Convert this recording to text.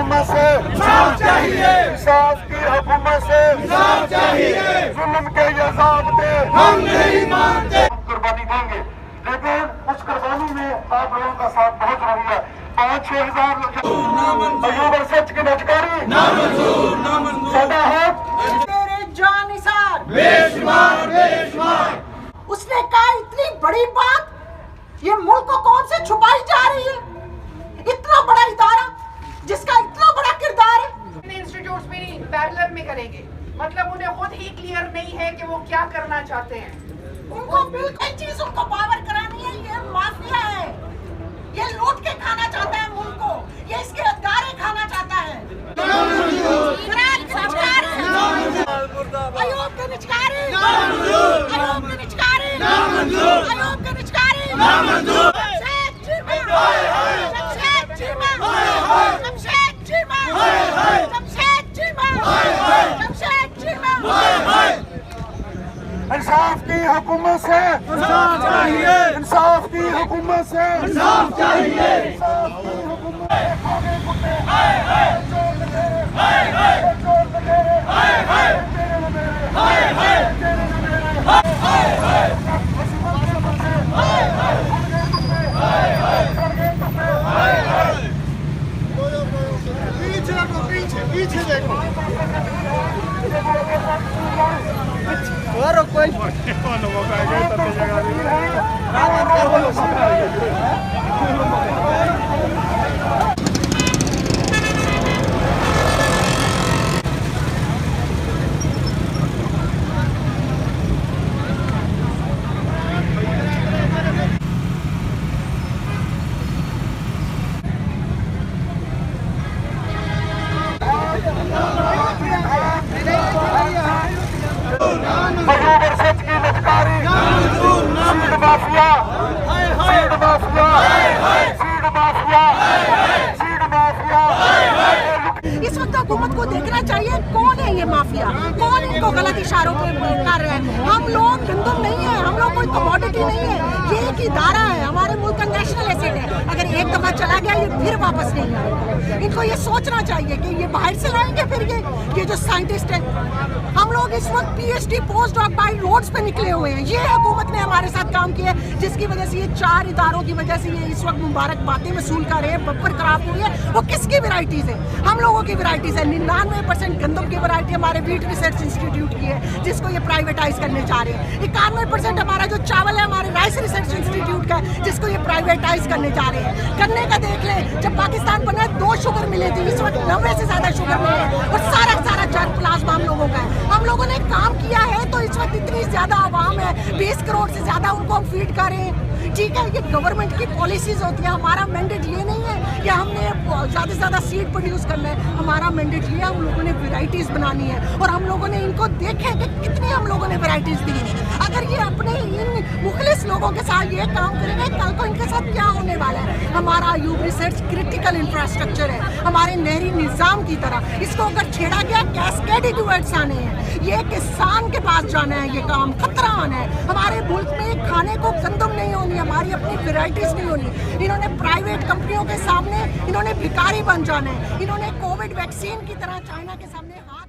हुकूमत से इंसाफ चाहिए, इंसाफ की हुकूमत से इंसाफ चाहिए, जुल्म के ये ज़ाब्ते हम नहीं मानते। कुर्बानी देंगे, लेकिन उस कुर्बानी में आप लोगों का साथ बहुत जरूरी है। 5-6 हज़ार अयूब अरसद की नजकारी सादा हक तेरे जानिसार बेशुमार बेशुमार। उसने कहा इतनी बड़ी बात ये मुल्क को कौन से छुपाई जा रही है। इतना बड़ा इदारा जिसका इतना बड़ा किरदार है। इंस्टीट्यूट्स भी पैरेलल में करेंगे, मतलब उन्हें खुद ही क्लियर नहीं है कि वो क्या करना चाहते हैं। उनको बिल्कुल चीज उनको पावर करानी है। ये माफिया है, ये लूट के खाना चाहता है मुल्क को, ये इसके अदारे खाना चाहता है। अयूब के निचकारी, अयूब के निचकारी, अयूब के निचकारी, शमशेद चीमा, शमशेद चीमा, शमशेद चीमा, शमशेद चीमा, शमशेद चीमा। इंसाफ की हुकूमत से इंसाफ चाहिए, इंसाफ की हुकूमत से इंसाफ चाहिए, इंसाफ की हुकूमत। हाय हाय हाय हाय हाय हाय हाय हाय। पीछे देखो, पीछे देखो। और कोई अयूब अरसद की लश्कारी, seed mafia, seed mafia, seed mafia, seed mafia. इस वक्त हुकूमत को देखना चाहिए कौन है ये माफिया, कौन इनको गलत इशारों पे कर रहा है। हम लोग गंदम नहीं है, हम लोग कोई कमोडिटी नहीं है, ये एक इदारा है, हमारे मुल्क का नेशनल एसेट है। अगर एक दफा चला गया ये फिर वापस नहीं आएगा। इनको ये सोचना चाहिए कि ये बाहर से लाएंगे फिर ये जो साइंटिस्ट है। हम लोग इस वक्त PhD पोस्ट डॉक बाई रोड्स पे निकले हुए हैं। ये हुकूमत ने हमारे साथ काम किया है, जिसकी वजह से ये 4 इदारों की वजह से ये इस वक्त मुबारक बातें वसूल कर रहे हैं, बम्पर क्रॉप हुई है। वो किसकी वैरायटीज है? हम लोगों की वैरायटीज है। 99% गंदम की वैरायटी हमारे वीट रिसर्च इंस्टीट्यूट की है, जिसको ये प्राइवेटाइज करने जा रहे हैं। 91% हमारा जो चावल है हमारे राइस रिसर्च इंस्टीट्यूट का है, जिसको ये प्राइवेटाइज करने जा रहे हैं। करने का देख ले, जब पाकिस्तान बना 2 शुगर मिले थे, इस वक्त 90 से ज्यादा शुगर मिले हैं और सारा जर्म प्लाज्मा हम लोगों का है। हम लोगों ने काम किया है तो इस वक्त इतनी ज्यादा आवाम है, 20 करोड़ से ज्यादा उनको हम फीड कर रहे हैं। ठीक है, ये गवर्नमेंट की पॉलिसीज होती है, हमारा मैंडेट ये नहीं है कि हमने ज़्यादा से ज़्यादा सीड प्रोड्यूस करना है। हमारा मैंडेट ये है, हम लोगों ने वैरायटीज़ बनानी है और हम लोगों ने इनको देखें कि कितनी हम लोगों ने वैरायटीज़ दी है। अगर ये अपने इन मुखलिस लोगों के साथ ये काम करेंगे, कल को इनके साथ क्या होने वाला है। हमारा अयूब रिसर्च क्रिटिकल इंफ्रास्ट्रक्चर है, हमारे नहरी निज़ाम की तरह। इसको अगर छेड़ा गया, कैस्केडिंग इवेंट्स आने हैं, ये किसान के पास जाना है, ये काम खतरा आना है। हमारे मुल्क में खाने को गंदम नहीं होनी, हमारी अपनी वैरायटीज नहीं होनी। इन्होंने प्राइवेट कंपनियों के सामने इन्होंने भिखारी बन जाना है। इन्होंने कोविड वैक्सीन की तरह चाइना के सामने हाथ